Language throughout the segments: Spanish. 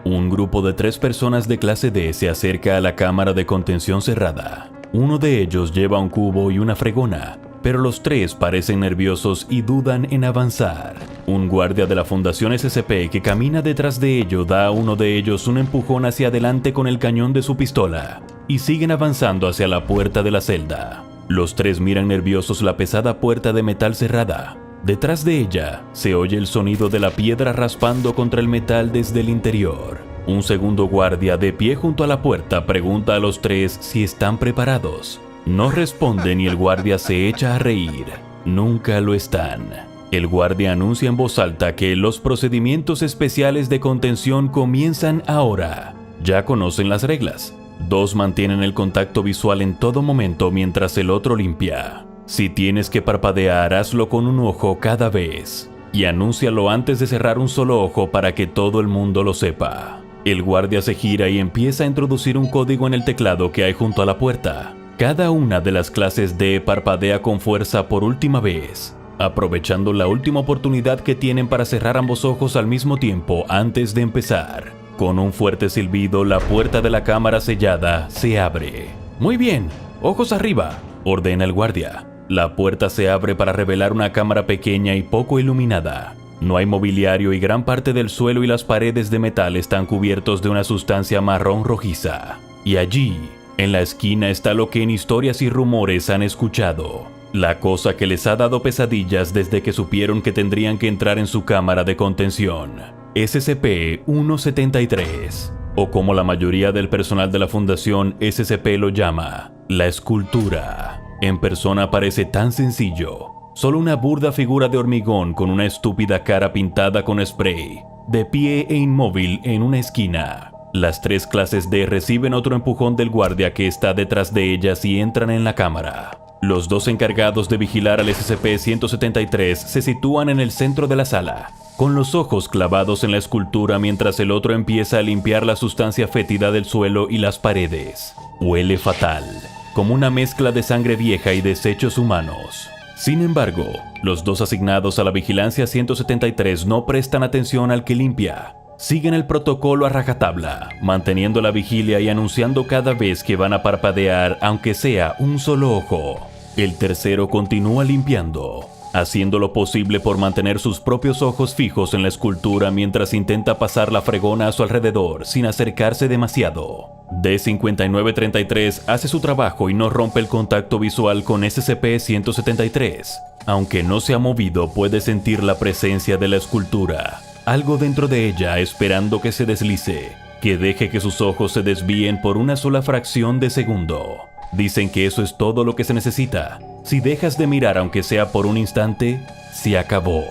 Un grupo de 3 personas de clase D se acerca a la cámara de contención cerrada. Uno de ellos lleva un cubo y una fregona, pero los 3 parecen nerviosos y dudan en avanzar. Un guardia de la Fundación SCP que camina detrás de ellos da a uno de ellos un empujón hacia adelante con el cañón de su pistola, y siguen avanzando hacia la puerta de la celda. Los 3 miran nerviosos la pesada puerta de metal cerrada. Detrás de ella, se oye el sonido de la piedra raspando contra el metal desde el interior. Un segundo guardia de pie junto a la puerta pregunta a los 3 si están preparados. No responden y el guardia se echa a reír. Nunca lo están. El guardia anuncia en voz alta que los procedimientos especiales de contención comienzan ahora. Ya conocen las reglas. 2 mantienen el contacto visual en todo momento mientras el otro limpia. Si tienes que parpadear, hazlo con un ojo cada vez. Y anúncialo antes de cerrar un solo ojo para que todo el mundo lo sepa. El guardia se gira y empieza a introducir un código en el teclado que hay junto a la puerta. Cada una de las clases D parpadea con fuerza por última vez, aprovechando la última oportunidad que tienen para cerrar ambos ojos al mismo tiempo antes de empezar. Con un fuerte silbido, la puerta de la cámara sellada se abre. «Muy bien, ojos arriba», ordena el guardia. La puerta se abre para revelar una cámara pequeña y poco iluminada. No hay mobiliario y gran parte del suelo y las paredes de metal están cubiertos de una sustancia marrón rojiza. Y allí, en la esquina, está lo que en historias y rumores han escuchado. La cosa que les ha dado pesadillas desde que supieron que tendrían que entrar en su cámara de contención. SCP-173, o como la mayoría del personal de la Fundación SCP lo llama, la escultura. En persona parece tan sencillo, solo una burda figura de hormigón con una estúpida cara pintada con spray, de pie e inmóvil en una esquina. Las 3 clases D reciben otro empujón del guardia que está detrás de ellas y entran en la cámara. Los 2 encargados de vigilar al SCP-173 se sitúan en el centro de la sala, con los ojos clavados en la escultura mientras el otro empieza a limpiar la sustancia fétida del suelo y las paredes. Huele fatal, como una mezcla de sangre vieja y desechos humanos. Sin embargo, los 2 asignados a la vigilancia 173 no prestan atención al que limpia. Siguen el protocolo a rajatabla, manteniendo la vigilia y anunciando cada vez que van a parpadear, aunque sea un solo ojo. El tercero continúa limpiando, haciendo lo posible por mantener sus propios ojos fijos en la escultura mientras intenta pasar la fregona a su alrededor sin acercarse demasiado. D-5933 hace su trabajo y no rompe el contacto visual con SCP-173. Aunque no se ha movido, puede sentir la presencia de la escultura, algo dentro de ella esperando que se deslice, que deje que sus ojos se desvíen por una sola fracción de segundo. Dicen que eso es todo lo que se necesita. Si dejas de mirar aunque sea por un instante, se acabó.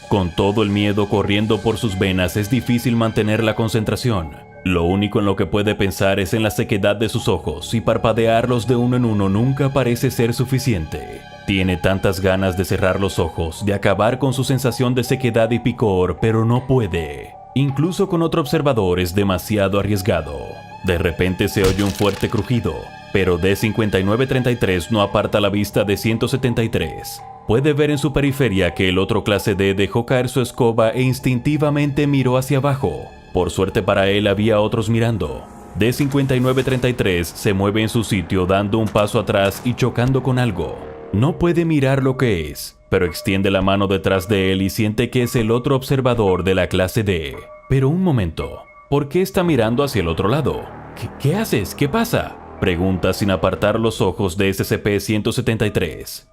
Con todo el miedo corriendo por sus venas es difícil mantener la concentración. Lo único en lo que puede pensar es en la sequedad de sus ojos y parpadearlos de uno en uno nunca parece ser suficiente. Tiene tantas ganas de cerrar los ojos, de acabar con su sensación de sequedad y picor, pero no puede. Incluso con otro observador es demasiado arriesgado. De repente se oye un fuerte crujido, pero D-5933 no aparta la vista de 173. Puede ver en su periferia que el otro clase D dejó caer su escoba e instintivamente miró hacia abajo. Por suerte para él había otros mirando. D-5933 se mueve en su sitio dando un paso atrás y chocando con algo. No puede mirar lo que es, pero extiende la mano detrás de él y siente que es el otro observador de la clase D. Pero un momento, ¿por qué está mirando hacia el otro lado? ¿Qué haces? ¿Qué pasa?, pregunta sin apartar los ojos de SCP-173.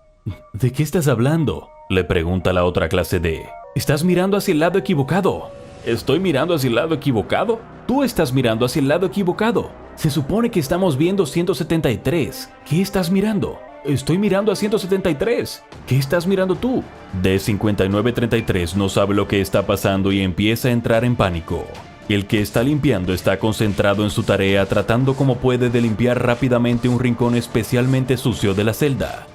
¿De qué estás hablando?, le pregunta la otra clase D. Estás mirando hacia el lado equivocado. ¿Estoy mirando hacia el lado equivocado? Tú estás mirando hacia el lado equivocado. Se supone que estamos viendo 173. ¿Qué estás mirando? Estoy mirando a 173. ¿Qué estás mirando tú? D-5933 no sabe lo que está pasando y empieza a entrar en pánico. El que está limpiando está concentrado en su tarea tratando como puede de limpiar rápidamente un rincón especialmente sucio de la celda.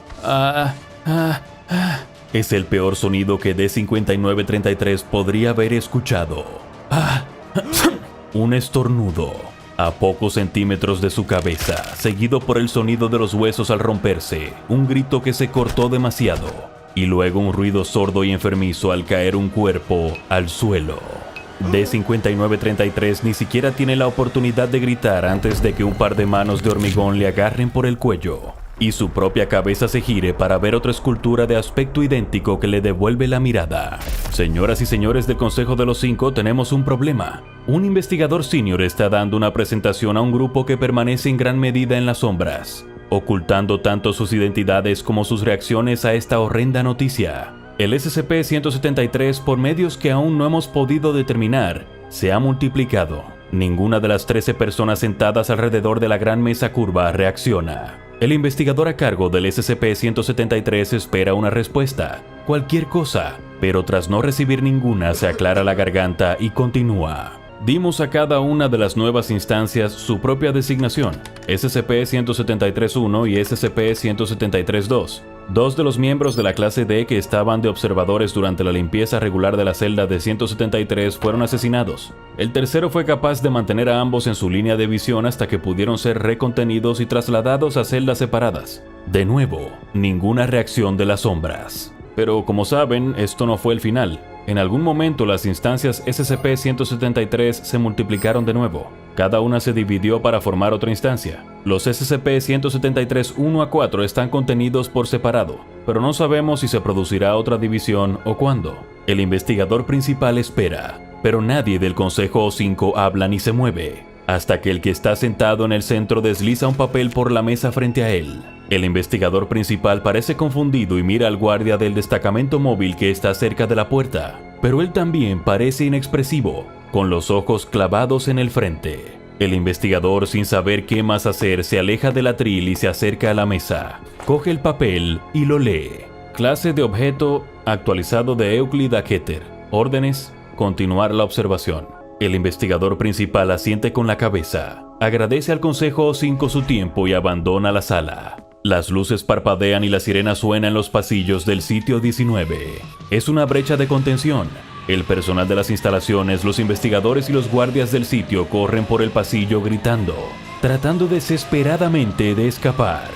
Es el peor sonido que D-5933 podría haber escuchado. Un estornudo a pocos centímetros de su cabeza, seguido por el sonido de los huesos al romperse, un grito que se cortó demasiado, y luego un ruido sordo y enfermizo al caer un cuerpo al suelo. D-5933 ni siquiera tiene la oportunidad de gritar antes de que un par de manos de hormigón le agarren por el cuello y su propia cabeza se gire para ver otra escultura de aspecto idéntico que le devuelve la mirada. Señoras y señores del Consejo de los Cinco, tenemos un problema. Un investigador senior está dando una presentación a un grupo que permanece en gran medida en las sombras, ocultando tanto sus identidades como sus reacciones a esta horrenda noticia. El SCP-173, por medios que aún no hemos podido determinar, se ha multiplicado. Ninguna de las 13 personas sentadas alrededor de la gran mesa curva reacciona. El investigador a cargo del SCP-173 espera una respuesta, cualquier cosa, pero tras no recibir ninguna se aclara la garganta y continúa. Dimos a cada una de las nuevas instancias su propia designación, SCP-173-1 y SCP-173-2. Dos de los miembros de la clase D que estaban de observadores durante la limpieza regular de la celda de 173 fueron asesinados. El tercero fue capaz de mantener a ambos en su línea de visión hasta que pudieron ser recontenidos y trasladados a celdas separadas. De nuevo, ninguna reacción de las sombras. Pero como saben, esto no fue el final. En algún momento las instancias SCP-173 se multiplicaron de nuevo. Cada una se dividió para formar otra instancia. Los SCP-173-1 a 4 están contenidos por separado, pero no sabemos si se producirá otra división o cuándo. El investigador principal espera, pero nadie del Consejo O5 habla ni se mueve, hasta que el que está sentado en el centro desliza un papel por la mesa frente a él. El investigador principal parece confundido y mira al guardia del destacamento móvil que está cerca de la puerta, pero él también parece inexpresivo, con los ojos clavados en el frente. El investigador, sin saber qué más hacer, se aleja del atril y se acerca a la mesa. Coge el papel y lo lee. Clase de objeto actualizado de Euclid a Keter. Órdenes: continuar la observación. El investigador principal asiente con la cabeza, agradece al Consejo O5 su tiempo y abandona la sala. Las luces parpadean y la sirena suena en los pasillos del sitio 19. Es una brecha de contención. El personal de las instalaciones, los investigadores y los guardias del sitio corren por el pasillo gritando, tratando desesperadamente de escapar.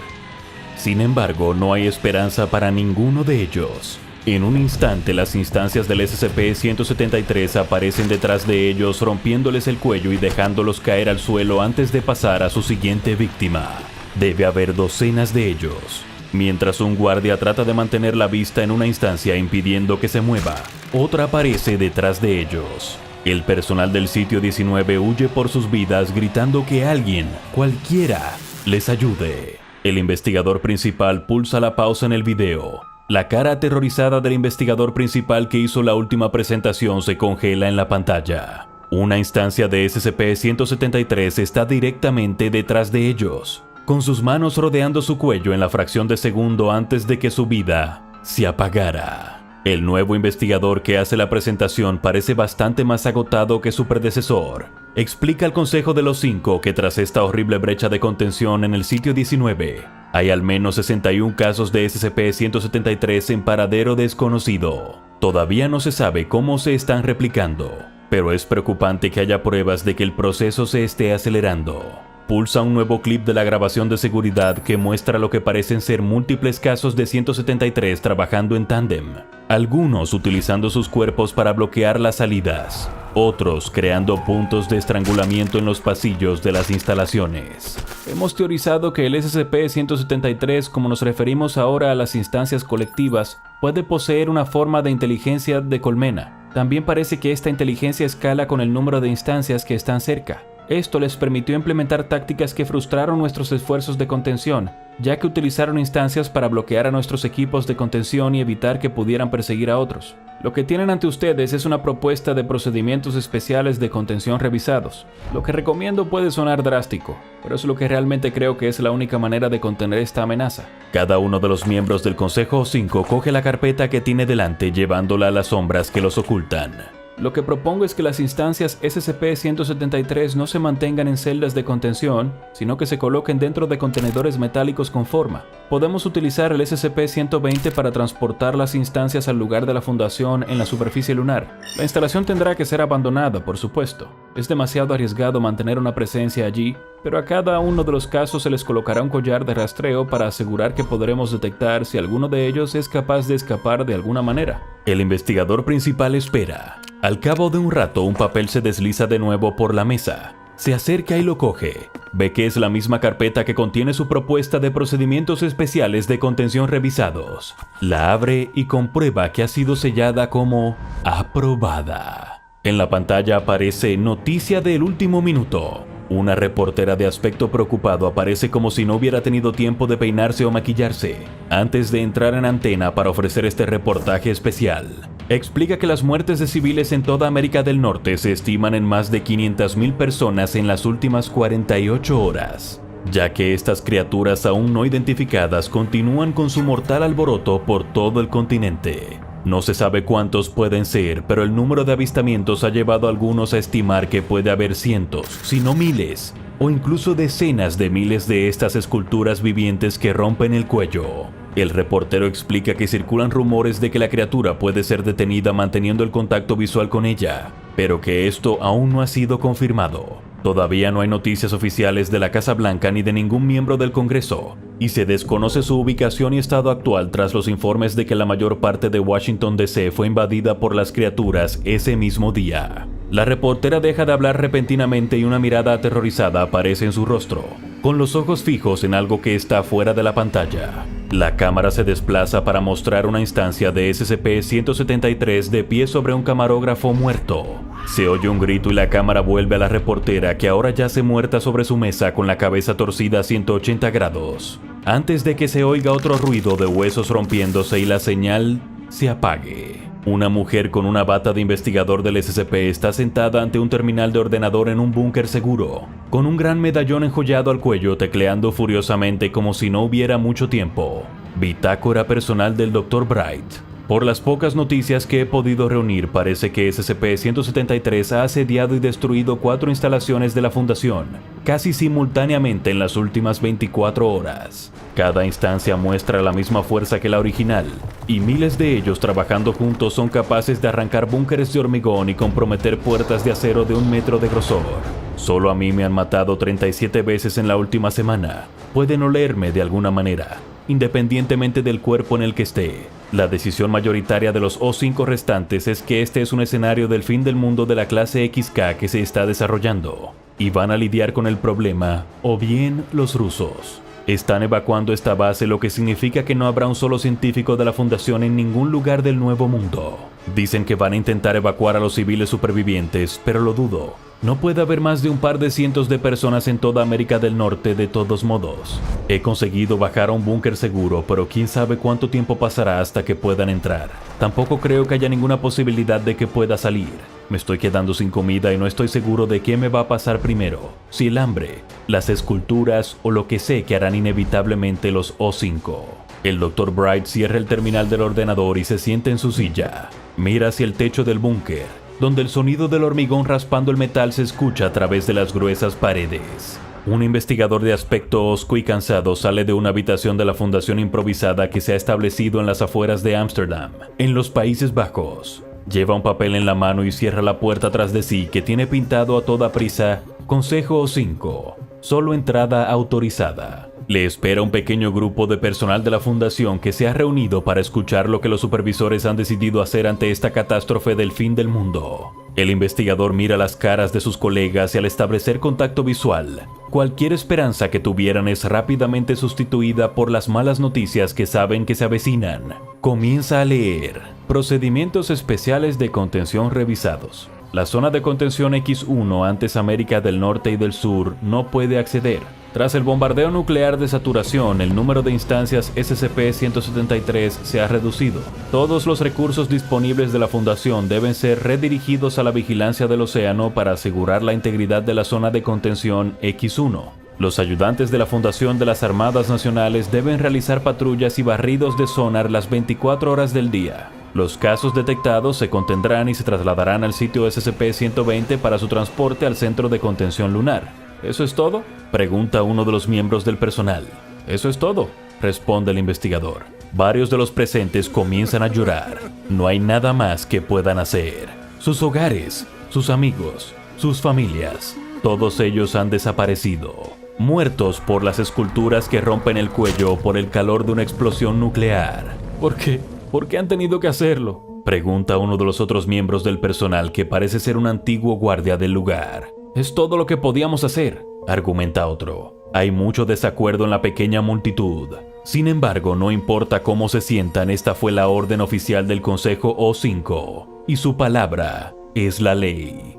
Sin embargo, no hay esperanza para ninguno de ellos. En un instante, las instancias del SCP-173 aparecen detrás de ellos, rompiéndoles el cuello y dejándolos caer al suelo antes de pasar a su siguiente víctima. Debe haber docenas de ellos. Mientras un guardia trata de mantener la vista en una instancia impidiendo que se mueva, otra aparece detrás de ellos. El personal del sitio 19 huye por sus vidas gritando que alguien, cualquiera, les ayude. El investigador principal pulsa la pausa en el video. La cara aterrorizada del investigador principal que hizo la última presentación se congela en la pantalla. Una instancia de SCP-173 está directamente detrás de ellos, con sus manos rodeando su cuello en la fracción de segundo antes de que su vida se apagara. El nuevo investigador que hace la presentación parece bastante más agotado que su predecesor. Explica al Consejo de los Cinco que tras esta horrible brecha de contención en el sitio 19, hay al menos 61 casos de SCP-173 en paradero desconocido. Todavía no se sabe cómo se están replicando, pero es preocupante que haya pruebas de que el proceso se esté acelerando. Pulsa un nuevo clip de la grabación de seguridad que muestra lo que parecen ser múltiples casos de 173 trabajando en tándem, algunos utilizando sus cuerpos para bloquear las salidas, otros creando puntos de estrangulamiento en los pasillos de las instalaciones. Hemos teorizado que el SCP-173, como nos referimos ahora a las instancias colectivas, puede poseer una forma de inteligencia de colmena. También parece que esta inteligencia escala con el número de instancias que están cerca. Esto les permitió implementar tácticas que frustraron nuestros esfuerzos de contención, ya que utilizaron instancias para bloquear a nuestros equipos de contención y evitar que pudieran perseguir a otros. Lo que tienen ante ustedes es una propuesta de procedimientos especiales de contención revisados. Lo que recomiendo puede sonar drástico, pero es lo que realmente creo que es la única manera de contener esta amenaza. Cada uno de los miembros del Consejo 5 coge la carpeta que tiene delante llevándola a las sombras que los ocultan. Lo que propongo es que las instancias SCP-173 no se mantengan en celdas de contención, sino que se coloquen dentro de contenedores metálicos con forma. Podemos utilizar el SCP-120 para transportar las instancias al lugar de la fundación en la superficie lunar. La instalación tendrá que ser abandonada, por supuesto. Es demasiado arriesgado mantener una presencia allí, pero a cada uno de los casos se les colocará un collar de rastreo para asegurar que podremos detectar si alguno de ellos es capaz de escapar de alguna manera. El investigador principal espera. Al cabo de un rato, un papel se desliza de nuevo por la mesa. Se acerca y lo coge. Ve que es la misma carpeta que contiene su propuesta de procedimientos especiales de contención revisados. La abre y comprueba que ha sido sellada como aprobada. En la pantalla aparece noticia del último minuto. Una reportera de aspecto preocupado aparece como si no hubiera tenido tiempo de peinarse o maquillarse antes de entrar en antena para ofrecer este reportaje especial. Explica que las muertes de civiles en toda América del Norte se estiman en más de 500,000 personas en las últimas 48 horas, ya que estas criaturas aún no identificadas continúan con su mortal alboroto por todo el continente. No se sabe cuántos pueden ser, pero el número de avistamientos ha llevado a algunos a estimar que puede haber cientos, si no miles, o incluso decenas de miles de estas esculturas vivientes que rompen el cuello. El reportero explica que circulan rumores de que la criatura puede ser detenida manteniendo el contacto visual con ella, pero que esto aún no ha sido confirmado. Todavía no hay noticias oficiales de la Casa Blanca ni de ningún miembro del Congreso, y se desconoce su ubicación y estado actual tras los informes de que la mayor parte de Washington D.C. fue invadida por las criaturas ese mismo día. La reportera deja de hablar repentinamente y una mirada aterrorizada aparece en su rostro, con los ojos fijos en algo que está fuera de la pantalla. La cámara se desplaza para mostrar una instancia de SCP-173 de pie sobre un camarógrafo muerto. Se oye un grito y la cámara vuelve a la reportera, que ahora yace muerta sobre su mesa con la cabeza torcida a 180 grados, antes de que se oiga otro ruido de huesos rompiéndose y la señal se apague. Una mujer con una bata de investigador del SCP está sentada ante un terminal de ordenador en un búnker seguro, con un gran medallón enjollado al cuello, tecleando furiosamente como si no hubiera mucho tiempo. Bitácora personal del Dr. Bright. Por las pocas noticias que he podido reunir, parece que SCP-173 ha asediado y destruido 4 instalaciones de la Fundación, casi simultáneamente en las últimas 24 horas. Cada instancia muestra la misma fuerza que la original, y miles de ellos trabajando juntos son capaces de arrancar búnkeres de hormigón y comprometer puertas de acero de 1 metro de grosor. Solo a mí me han matado 37 veces en la última semana. Pueden olerme de alguna manera, independientemente del cuerpo en el que esté. La decisión mayoritaria de los O5 restantes es que este es un escenario del fin del mundo de la clase XK que se está desarrollando, y van a lidiar con el problema, o bien los rusos. Están evacuando esta base, lo que significa que no habrá un solo científico de la Fundación en ningún lugar del Nuevo Mundo. Dicen que van a intentar evacuar a los civiles supervivientes, pero lo dudo. No puede haber más de un par de cientos de personas en toda América del Norte de todos modos. He conseguido bajar a un búnker seguro, pero quién sabe cuánto tiempo pasará hasta que puedan entrar. Tampoco creo que haya ninguna posibilidad de que pueda salir. Me estoy quedando sin comida y no estoy seguro de qué me va a pasar primero, si el hambre, las esculturas o lo que sé que harán inevitablemente los O5. El Dr. Bright cierra el terminal del ordenador y se sienta en su silla. Mira hacia el techo del búnker, donde el sonido del hormigón raspando el metal se escucha a través de las gruesas paredes. Un investigador de aspecto hosco y cansado sale de una habitación de la fundación improvisada que se ha establecido en las afueras de Ámsterdam, en los Países Bajos. Lleva un papel en la mano y cierra la puerta tras de sí, que tiene pintado a toda prisa Consejo O5, solo entrada autorizada. Le espera un pequeño grupo de personal de la fundación que se ha reunido para escuchar lo que los supervisores han decidido hacer ante esta catástrofe del fin del mundo. El investigador mira las caras de sus colegas y al establecer contacto visual, cualquier esperanza que tuvieran es rápidamente sustituida por las malas noticias que saben que se avecinan. Comienza a leer. Procedimientos especiales de contención revisados. La zona de contención X1, antes América del Norte y del Sur, no puede acceder. Tras el bombardeo nuclear de saturación, el número de instancias SCP-173 se ha reducido. Todos los recursos disponibles de la Fundación deben ser redirigidos a la vigilancia del océano para asegurar la integridad de la zona de contención X1. Los ayudantes de la Fundación de las Armadas Nacionales deben realizar patrullas y barridos de sonar las 24 horas del día. Los casos detectados se contendrán y se trasladarán al sitio SCP-120 para su transporte al Centro de Contención Lunar. ¿Eso es todo?, pregunta uno de los miembros del personal. «Eso es todo», responde el investigador. Varios de los presentes comienzan a llorar. No hay nada más que puedan hacer. Sus hogares, sus amigos, sus familias, todos ellos han desaparecido, muertos por las esculturas que rompen el cuello por el calor de una explosión nuclear. ¿Por qué? ¿Por qué han tenido que hacerlo?, Pregunta uno de los otros miembros del personal, que parece ser un antiguo guardia del lugar. Es todo lo que podíamos hacer, argumenta otro. Hay mucho desacuerdo en la pequeña multitud. Sin embargo, no importa cómo se sientan, esta fue la orden oficial del Consejo O5, y su palabra es la ley.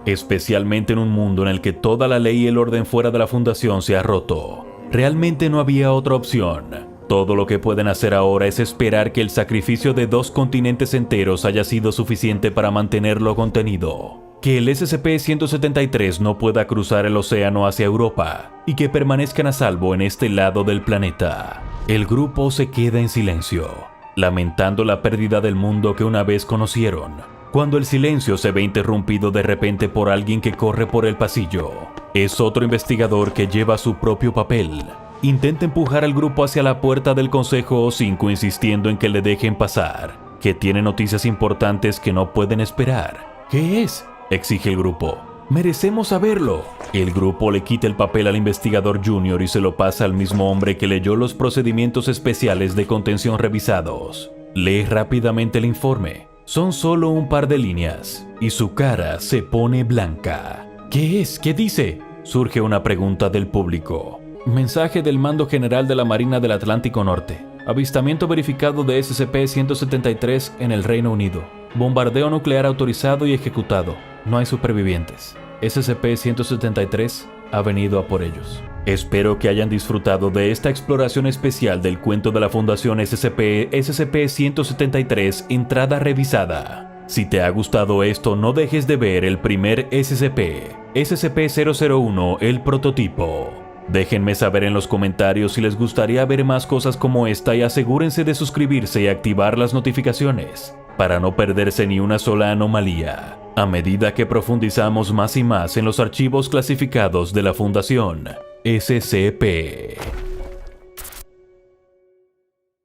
Especialmente en un mundo en el que toda la ley y el orden fuera de la fundación se ha roto. Realmente no había otra opción. Todo lo que pueden hacer ahora es esperar que el sacrificio de 2 continentes enteros haya sido suficiente para mantenerlo contenido. Que el SCP-173 no pueda cruzar el océano hacia Europa y que permanezcan a salvo en este lado del planeta. El grupo se queda en silencio, lamentando la pérdida del mundo que una vez conocieron, cuando el silencio se ve interrumpido de repente por alguien que corre por el pasillo. Es otro investigador que lleva su propio papel. Intenta empujar al grupo hacia la puerta del Consejo O5, insistiendo en que le dejen pasar, que tiene noticias importantes que no pueden esperar. ¿Qué es?, exige el grupo. Merecemos saberlo. El grupo le quita el papel al investigador junior y se lo pasa al mismo hombre que leyó los procedimientos especiales de contención revisados. Lee rápidamente el informe. Son solo un par de líneas, y su cara se pone blanca. ¿Qué es? ¿Qué dice?, surge una pregunta del público. Mensaje del Mando General de la Marina del Atlántico Norte. Avistamiento verificado de SCP-173 en el Reino Unido. Bombardeo nuclear autorizado y ejecutado. No hay supervivientes. SCP-173 ha venido a por ellos. Espero que hayan disfrutado de esta exploración especial del cuento de la Fundación SCP-173 Entrada Revisada. Si te ha gustado esto, no dejes de ver el primer SCP-001, el prototipo. Déjenme saber en los comentarios si les gustaría ver más cosas como esta y asegúrense de suscribirse y activar las notificaciones para no perderse ni una sola anomalía, a medida que profundizamos más y más en los archivos clasificados de la Fundación SCP.